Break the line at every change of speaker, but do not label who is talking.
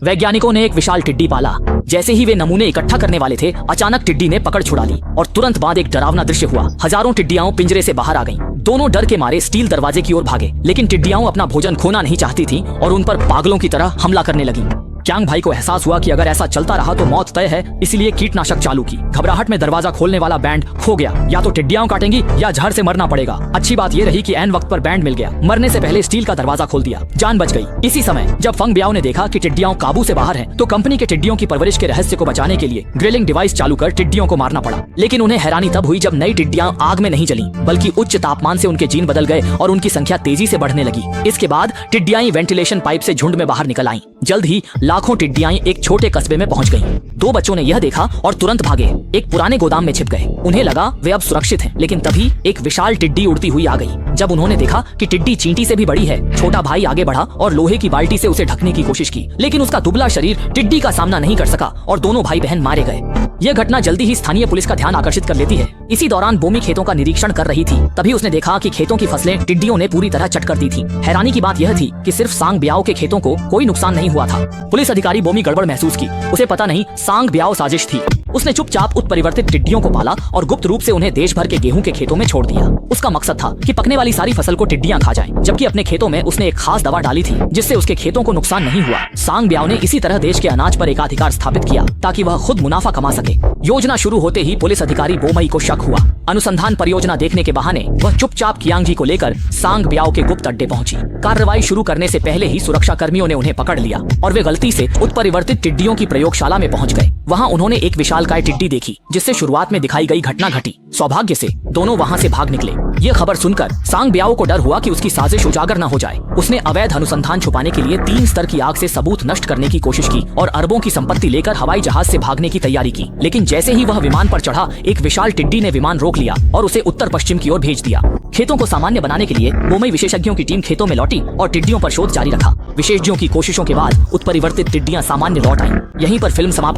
वैज्ञानिकों ने एक विशाल टिड्डी पाला। जैसे ही वे नमूने इकट्ठा करने वाले थे, अचानक टिड्डी ने पकड़ छुड़ा ली और तुरंत बाद एक डरावना दृश्य हुआ। हजारों टिड्डियां पिंजरे से बाहर आ गईं। दोनों डर के मारे स्टील दरवाजे की ओर भागे, लेकिन टिड्डियां अपना भोजन खोना नहीं चाहती थीं और उन पर पागलों की तरह हमला करने लगीं। क्यांग भाई को एहसास हुआ कि अगर ऐसा चलता रहा तो मौत तय है, इसलिए कीटनाशक चालू की। घबराहट में दरवाजा खोलने वाला बैंड खो गया। या तो टिड्डियां काटेंगी या जहर से मरना पड़ेगा। अच्छी बात यह रही कि ऐन वक्त पर बैंड मिल गया। मरने से पहले स्टील का दरवाजा खोल दिया, जान बच गई। इसी समय जब फंग ब्याओ ने देखा कि टिड्डियां काबू से बाहर हैं, तो कंपनी के टिड्डियों की परवरिश के रहस्य को बचाने के लिए ग्रिलिंग डिवाइस चालू कर टिड्डियों को मारना पड़ा। लेकिन उन्हें हैरानी तब हुई जब नई टिड्डियां आग में नहीं जली, बल्कि उच्च तापमान से उनके जीन बदल गए और उनकी संख्या तेजी से बढ़ने लगी। इसके बाद टिड्डियां वेंटिलेशन पाइप से झुंड में बाहर निकल आईं। जल्द ही लाखों टिड्डियां एक छोटे कस्बे में पहुंच गईं। दो बच्चों ने यह देखा और तुरंत भागे, एक पुराने गोदाम में छिप गए। उन्हें लगा वे अब सुरक्षित हैं, लेकिन तभी एक विशाल टिड्डी उड़ती हुई आ गई। जब उन्होंने देखा कि टिड्डी चींटी से भी बड़ी है, छोटा भाई आगे बढ़ा और लोहे की बाल्टी से उसे ढकने की कोशिश की, लेकिन उसका दुबला शरीर टिड्डी का सामना नहीं कर सका और दोनों भाई बहन मारे गए। यह घटना जल्दी ही स्थानीय पुलिस का ध्यान आकर्षित कर लेती है। इसी दौरान बोमी खेतों का निरीक्षण कर रही थी। तभी उसने देखा कि खेतों की फसलें टिड्डियों ने पूरी तरह चट कर दी थी। हैरानी की बात यह थी कि सिर्फ सांग ब्याओ के खेतों को कोई नुकसान नहीं हुआ था। पुलिस अधिकारी बोमी गड़बड़ महसूस की। उसे पता नहीं सांग ब्याओ साजिश थी। उसने चुपचाप उत्परिवर्तित टिड्डियों को पाला और गुप्त रूप से उन्हें देश भर के गेहूं के खेतों में छोड़ दिया। उसका मकसद था कि पकने वाली सारी फसल को टिड्डियां खा जाएं, जबकि अपने खेतों में उसने एक खास दवा डाली थी जिससे उसके खेतों को नुकसान नहीं हुआ। सांग ब्याओ ने इसी तरह देश के अनाज पर एकाधिकार स्थापित किया ताकि वह खुद मुनाफा कमा सके। योजना शुरू होते ही पुलिस अधिकारी बोमई को शक हुआ। अनुसंधान परियोजना देखने के बहाने वह चुपचाप कियांग जी को लेकर सांग ब्याओ के गुप्त अड्डे पहुंची। कार्रवाई शुरू करने से पहले ही सुरक्षा कर्मियों ने उन्हें पकड़ लिया और वे गलती से उत्परिवर्तित टिड्डियों की प्रयोगशाला में पहुंच गए। वहां उन्होंने एक विशालकाय टिड्डी देखी जिससे शुरुआत में दिखाई गई घटना घटी। सौभाग्य से दोनों वहां से भाग निकले। ये खबर सुनकर सांग ब्याओ को डर हुआ कि उसकी साजिश उजागर न हो जाए। उसने अवैध अनुसंधान छुपाने के लिए 3 स्तर की आग से सबूत नष्ट करने की कोशिश की और अरबों की संपत्ति लेकर हवाई जहाज से भागने की तैयारी की। लेकिन जैसे ही वह विमान पर चढ़ा, एक विशाल टिड्डी ने विमान रोक लिया और उसे उत्तर पश्चिम की ओर भेज दिया। खेतों को सामान्य बनाने के लिए बोमई विशेषज्ञों की टीम खेतों में लौटी और टिड्डियों पर शोध जारी रखा। विशेषज्ञों की कोशिशों के बाद उत्परिवर्तित टिड्डियां सामान्य लौट आईं। यहीं पर फिल्म समाप्त